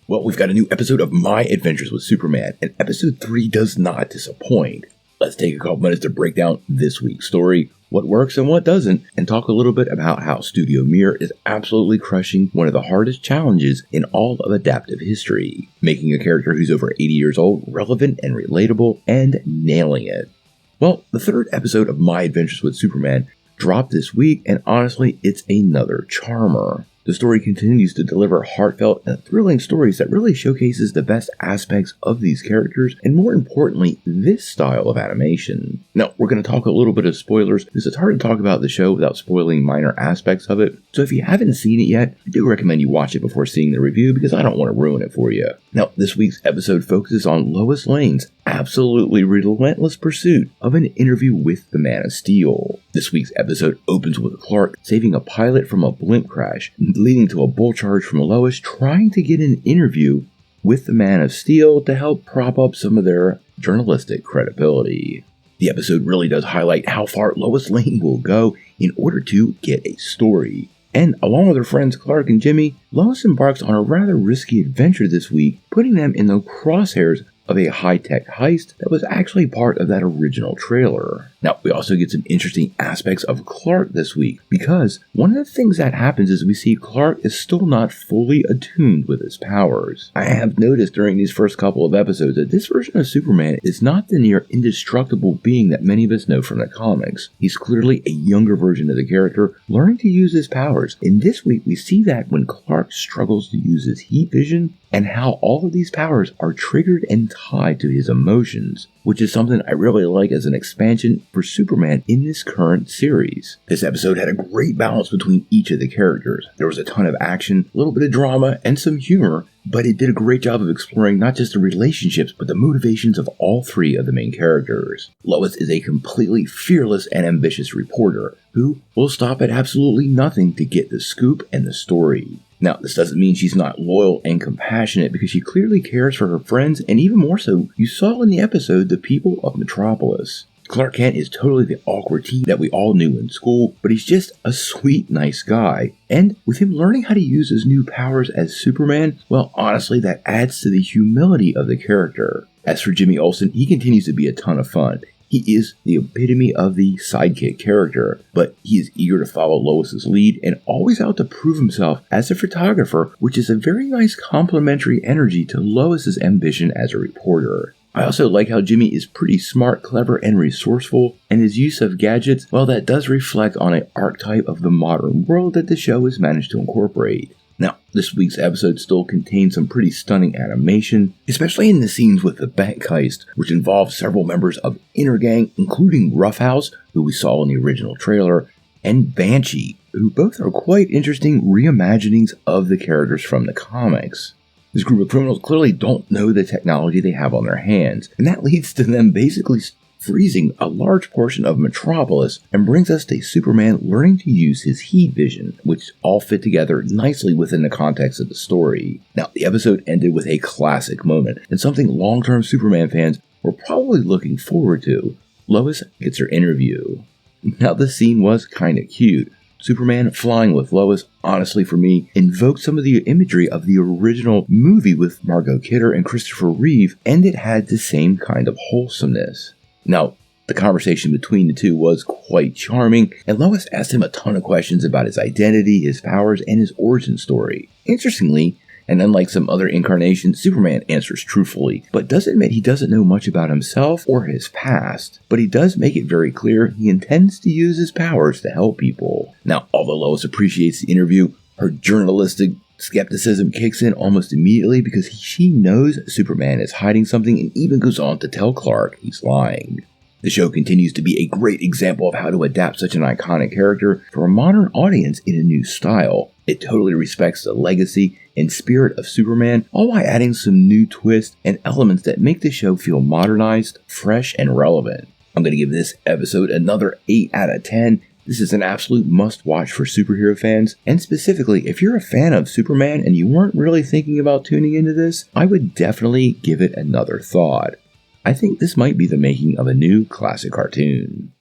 Well, we've got a new episode of My Adventures with Superman, and episode 3 does not disappoint. Let's take a couple minutes to break down this week's story, what works and what doesn't, and talk a little bit about how Studio Mir is absolutely crushing one of the hardest challenges in all of adaptive history, making a character who's over 80 years old relevant and relatable, and nailing it. Well, the third episode of My Adventures with Superman dropped this week, and honestly, it's another charmer. The story continues to deliver heartfelt and thrilling stories that really showcases the best aspects of these characters, and more importantly, this style of animation. Now, we're going to talk a little bit of spoilers, because it's hard to talk about the show without spoiling minor aspects of it. So if you haven't seen it yet, I do recommend you watch it before seeing the review, because I don't want to ruin it for you. Now, this week's episode focuses on Lois Lane's absolutely relentless pursuit of an interview with the Man of Steel. This week's episode opens with Clark saving a pilot from a blimp crash, leading to a bull charge from Lois trying to get an interview with the Man of Steel to help prop up some of their journalistic credibility. The episode really does highlight how far Lois Lane will go in order to get a story. And along with her friends Clark and Jimmy, Lois embarks on a rather risky adventure this week, putting them in the crosshairs of a high-tech heist that was actually part of that original trailer. Now, we also get some interesting aspects of Clark this week, because one of the things that happens is we see Clark is still not fully attuned with his powers. I have noticed during these first couple of episodes that this version of Superman is not the near indestructible being that many of us know from the comics. He's clearly a younger version of the character, learning to use his powers. And this week we see that when Clark struggles to use his heat vision, and how all of these powers are triggered and tied to his emotions, which is something I really like as an expansion for Superman in this current series. This episode had a great balance between each of the characters. There was a ton of action, a little bit of drama, and some humor, but it did a great job of exploring not just the relationships, but the motivations of all three of the main characters. Lois is a completely fearless and ambitious reporter who will stop at absolutely nothing to get the scoop and the story. Now, this doesn't mean she's not loyal and compassionate, because she clearly cares for her friends, and even more so, you saw in the episode, the people of Metropolis. Clark Kent is totally the awkward teen that we all knew in school, but he's just a sweet, nice guy. And with him learning how to use his new powers as Superman, well, honestly, that adds to the humility of the character. As for Jimmy Olsen, he continues to be a ton of fun. He is the epitome of the sidekick character, but he is eager to follow Lois's lead and always out to prove himself as a photographer, which is a very nice complementary energy to Lois's ambition as a reporter. I also like how Jimmy is pretty smart, clever, and resourceful, and his use of gadgets, well, that does reflect on an archetype of the modern world that the show has managed to incorporate. Now, this week's episode still contains some pretty stunning animation, especially in the scenes with the bank heist, which involves several members of Inner Gang, including Roughhouse, who we saw in the original trailer, and Banshee, who both are quite interesting reimaginings of the characters from the comics. This group of criminals clearly don't know the technology they have on their hands, and that leads to them basically freezing a large portion of Metropolis, and brings us to Superman learning to use his heat vision, which all fit together nicely within the context of the story. Now, the episode ended with a classic moment, and something long-term Superman fans were probably looking forward to. Lois gets her interview. Now, this scene was kinda cute. Superman flying with Lois, honestly for me, invoked some of the imagery of the original movie with Margot Kidder and Christopher Reeve, and it had the same kind of wholesomeness. Now, the conversation between the two was quite charming, and Lois asked him a ton of questions about his identity, his powers, and his origin story. Interestingly, and unlike some other incarnations, Superman answers truthfully, but does admit he doesn't know much about himself or his past. But he does make it very clear he intends to use his powers to help people. Now, although Lois appreciates the interview, her journalistic skepticism kicks in almost immediately, because she knows Superman is hiding something, and even goes on to tell Clark he's lying. The show continues to be a great example of how to adapt such an iconic character for a modern audience in a new style. It totally respects the legacy and spirit of Superman, all while adding some new twists and elements that make the show feel modernized, fresh, and relevant. I'm going to give this episode another 8 out of 10. This is an absolute must-watch for superhero fans, and specifically, if you're a fan of Superman and you weren't really thinking about tuning into this, I would definitely give it another thought. I think this might be the making of a new classic cartoon.